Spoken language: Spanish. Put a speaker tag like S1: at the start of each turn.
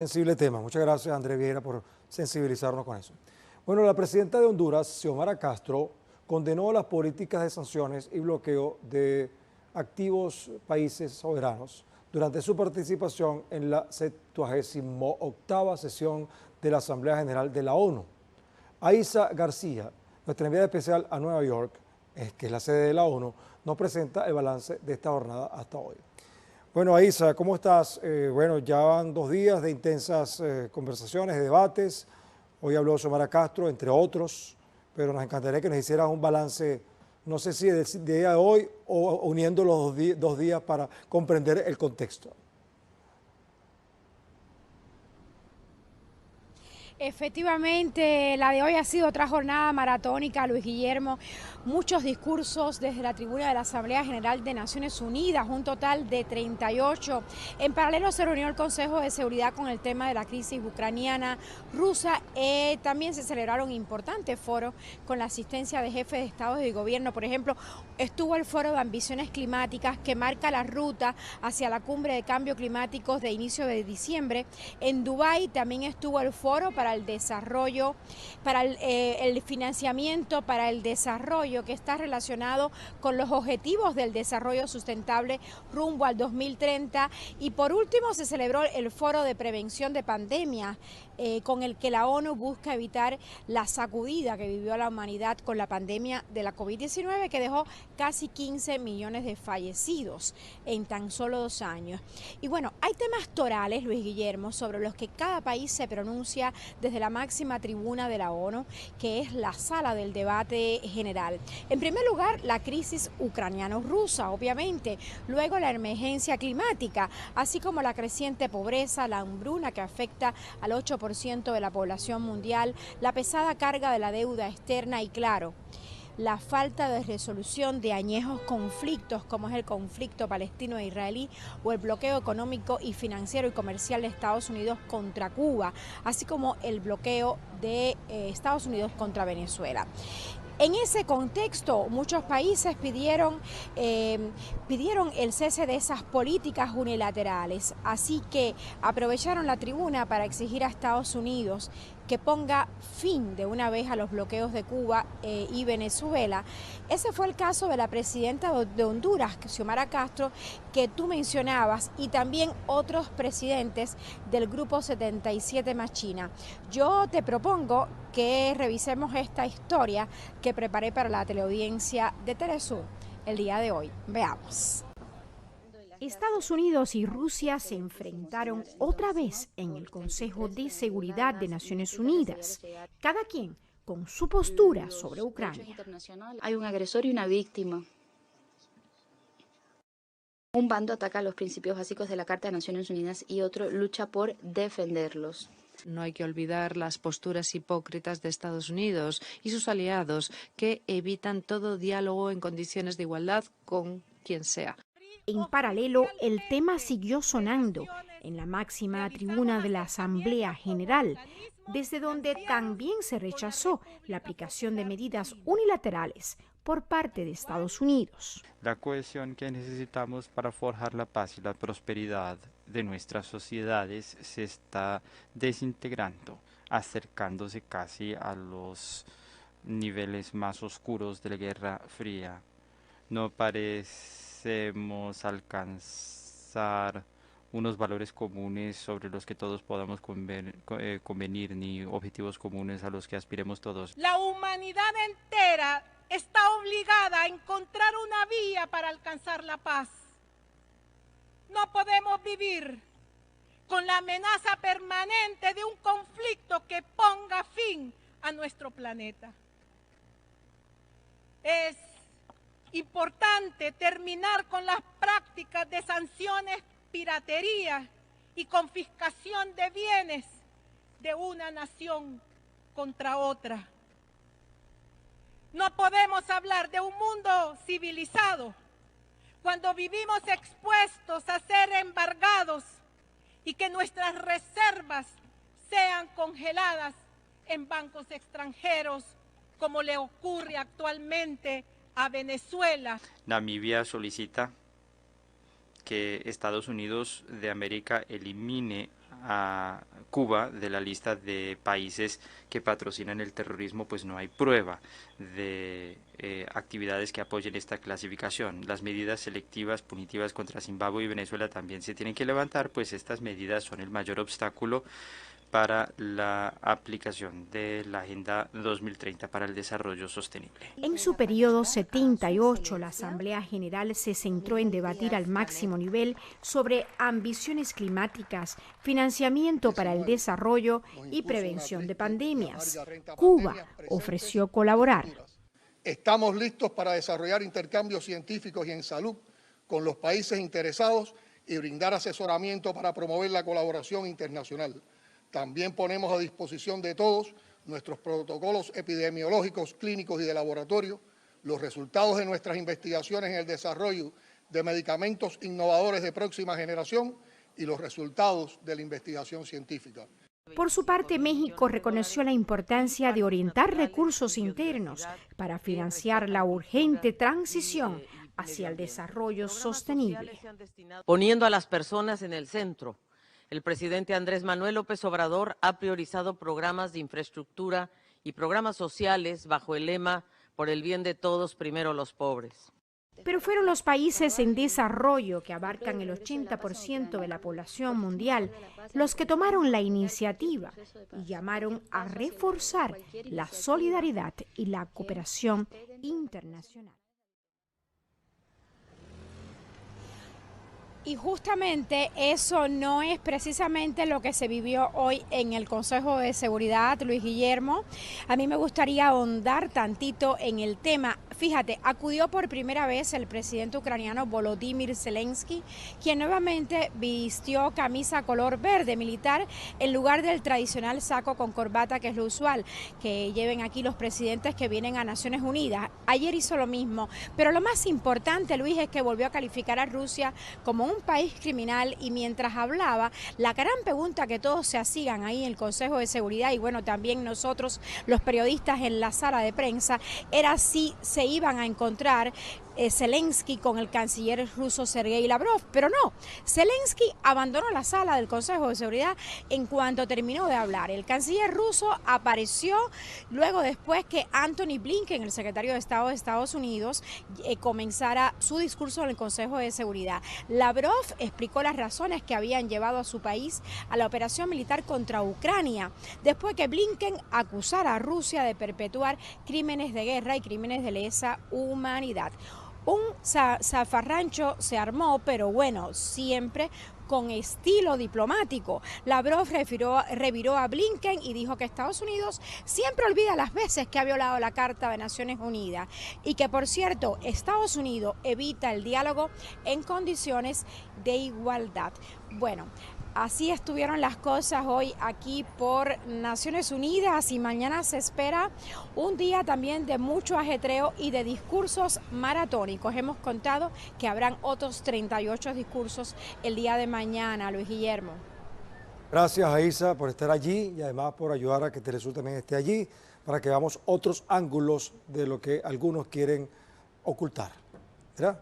S1: Sensible tema. Muchas gracias, Andrés Vieira, por sensibilizarnos con eso. Bueno, la presidenta de Honduras, Xiomara Castro, condenó las políticas de sanciones y bloqueo de activos países soberanos durante su participación en la 78ª sesión de la Asamblea General de la ONU. Aiza García, nuestra enviada especial a Nueva York, que es la sede de la ONU, nos presenta el balance de esta jornada hasta hoy. Bueno, Aiza, ¿cómo estás? Bueno, ya van 2 días de intensas conversaciones, de debates. Hoy habló Xiomara Castro, entre otros, pero nos encantaría que nos hicieras un balance, no sé si del día de hoy o uniendo los 2 días para comprender el contexto.
S2: Efectivamente, la de hoy ha sido otra jornada maratónica, Luis Guillermo. Muchos discursos desde la tribuna de la Asamblea General de Naciones Unidas, un total de 38. En paralelo se reunió el Consejo de Seguridad con el tema de la crisis ucraniana, rusa. También se celebraron importantes foros con la asistencia de jefes de Estado y Gobierno. Por ejemplo, estuvo el Foro de Ambiciones Climáticas que marca la ruta hacia la cumbre de cambio climático de inicio de diciembre. En Dubái también estuvo el foro para el desarrollo, para el financiamiento para el desarrollo que está relacionado con los objetivos del desarrollo sustentable rumbo al 2030. Y por último se celebró el foro de prevención de pandemias, con el que la ONU busca evitar la sacudida que vivió la humanidad con la pandemia de la COVID-19, que dejó casi 15 millones de fallecidos en tan solo 2 años. Y bueno, hay temas torales, Luis Guillermo, sobre los que cada país se pronuncia desde la máxima tribuna de la ONU, que es la sala del debate general. En primer lugar, la crisis ucraniano-rusa, obviamente, luego la emergencia climática, así como la creciente pobreza, la hambruna que afecta al 8% de la población mundial, la pesada carga de la deuda externa y, claro, la falta de resolución de añejos conflictos como es el conflicto palestino-israelí o el bloqueo económico y financiero y comercial de Estados Unidos contra Cuba, así como el bloqueo de Estados Unidos contra Venezuela. En ese contexto, muchos países pidieron el cese de esas políticas unilaterales, así que aprovecharon la tribuna para exigir a Estados Unidos que ponga fin de una vez a los bloqueos de Cuba y Venezuela. Ese fue el caso de la presidenta de Honduras, Xiomara Castro, que tú mencionabas, y también otros presidentes del Grupo 77 más China. Yo te propongo que revisemos esta historia que preparé para la teleaudiencia de Telesur el día de hoy. Veamos. Estados Unidos y Rusia se enfrentaron otra vez en el Consejo de Seguridad de Naciones Unidas, cada quien con su postura sobre Ucrania.
S3: Hay un agresor y una víctima. Un bando ataca los principios básicos de la Carta de Naciones Unidas y otro lucha por defenderlos.
S4: No hay que olvidar las posturas hipócritas de Estados Unidos y sus aliados, que evitan todo diálogo en condiciones de igualdad con quien sea.
S2: En paralelo, el tema siguió sonando en la máxima tribuna de la Asamblea General, desde donde también se rechazó la aplicación de medidas unilaterales por parte de Estados Unidos.
S5: La cohesión que necesitamos para forjar la paz y la prosperidad de nuestras sociedades se está desintegrando, acercándose casi a los niveles más oscuros de la Guerra Fría. No parecemos alcanzar unos valores comunes sobre los que todos podamos convenir, ni objetivos comunes a los que aspiremos todos.
S6: La humanidad entera está obligada a encontrar una vía para alcanzar la paz. No podemos vivir con la amenaza permanente de un conflicto que ponga fin a nuestro planeta. Es importante terminar con las prácticas de sanciones, piratería y confiscación de bienes de una nación contra otra. No podemos hablar de un mundo civilizado cuando vivimos expuestos a ser embargados y que nuestras reservas sean congeladas en bancos extranjeros, como le ocurre actualmente a Venezuela.
S5: Namibia solicita que Estados Unidos de América elimine a Cuba de la lista de países que patrocinan el terrorismo, pues no hay prueba de actividades que apoyen esta clasificación. Las medidas selectivas punitivas contra Zimbabue y Venezuela también se tienen que levantar, pues estas medidas son el mayor obstáculo para la aplicación de la Agenda 2030 para el Desarrollo Sostenible.
S2: En su periodo 78, la Asamblea General se centró en debatir al máximo nivel sobre ambiciones climáticas, financiamiento para el desarrollo y prevención de pandemias. Cuba ofreció colaborar.
S7: Estamos listos para desarrollar intercambios científicos y en salud con los países interesados y brindar asesoramiento para promover la colaboración internacional. También ponemos a disposición de todos nuestros protocolos epidemiológicos, clínicos y de laboratorio, los resultados de nuestras investigaciones en el desarrollo de medicamentos innovadores de próxima generación y los resultados de la investigación científica.
S2: Por su parte, México reconoció la importancia de orientar recursos internos para financiar la urgente transición hacia el desarrollo sostenible.
S8: Poniendo a las personas en el centro, el presidente Andrés Manuel López Obrador ha priorizado programas de infraestructura y programas sociales bajo el lema "Por el bien de todos, primero los pobres".
S2: Pero fueron los países en desarrollo, que abarcan el 80% de la población mundial, los que tomaron la iniciativa y llamaron a reforzar la solidaridad y la cooperación internacional. Y justamente eso no es precisamente lo que se vivió hoy en el Consejo de Seguridad, Luis Guillermo. A mí me gustaría ahondar tantito en el tema. Fíjate, acudió por primera vez el presidente ucraniano Volodymyr Zelensky, quien nuevamente vistió camisa color verde militar en lugar del tradicional saco con corbata, que es lo usual que lleven aquí los presidentes que vienen a Naciones Unidas. Ayer hizo lo mismo, pero lo más importante, Luis, es que volvió a calificar a Rusia como un país criminal, y mientras hablaba, la gran pregunta que todos se hacían ahí en el Consejo de Seguridad, y bueno, también nosotros los periodistas en la sala de prensa, era si se iban a encontrar Zelensky con el canciller ruso Sergei Lavrov, pero no, Zelensky abandonó la sala del Consejo de Seguridad en cuanto terminó de hablar. El canciller ruso apareció luego, después que Antony Blinken, el secretario de Estado de Estados Unidos, comenzara su discurso en el Consejo de Seguridad. Lavrov explicó las razones que habían llevado a su país a la operación militar contra Ucrania, después que Blinken acusara a Rusia de perpetuar crímenes de guerra y crímenes de lesa humanidad. Un zafarrancho se armó, pero bueno, siempre con estilo diplomático. Lavrov reviró a Blinken y dijo que Estados Unidos siempre olvida las veces que ha violado la Carta de Naciones Unidas y que, por cierto, Estados Unidos evita el diálogo en condiciones de igualdad. Bueno, así estuvieron las cosas hoy aquí por Naciones Unidas, y mañana se espera un día también de mucho ajetreo y de discursos maratónicos. Hemos contado que habrán otros 38 discursos el día de mañana, Luis Guillermo.
S1: Gracias, Aisa, por estar allí y además por ayudar a que Telesur también esté allí para que veamos otros ángulos de lo que algunos quieren ocultar. ¿Verdad?